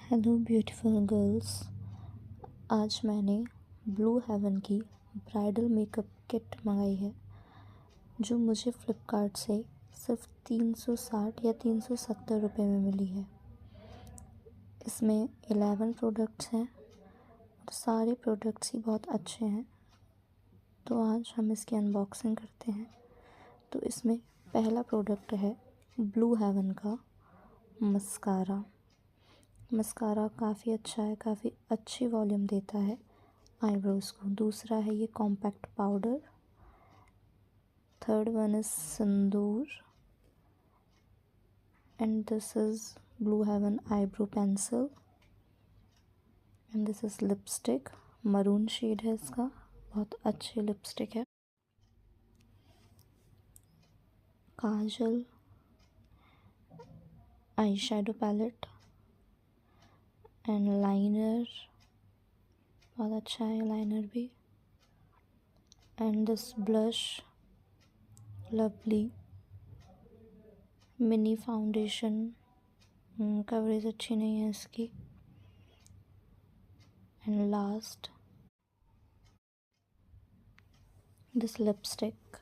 Hello beautiful girls. आज मैंने blue haven की ब्राइडल मेकअप किट मंगाई है जो मुझे फ़्लिपकार्ट से सिर्फ 360 या 370 रुपये में मिली है। इसमें 11 प्रोडक्ट्स हैं और सारे प्रोडक्ट्स ही बहुत अच्छे हैं। तो आज हम इसकी अनबॉक्सिंग करते हैं। तो इसमें पहला प्रोडक्ट है ब्लू हेवन का मस्कारा काफ़ी अच्छा है, काफ़ी अच्छी वॉल्यूम देता है आईब्रोज़ को। दूसरा है ये compact powder. Third one is sindoor and this is blue heaven eyebrow pencil and this is lipstick. Maroon shade है इसका, बहुत अच्छी लिपस्टिक है। काजल, eye shadow palette and liner, बहुत अच्छा है लाइनर भी। And this blush, lovely mini foundation, coverage अच्छी नहीं है इसकी। And last this lipstick.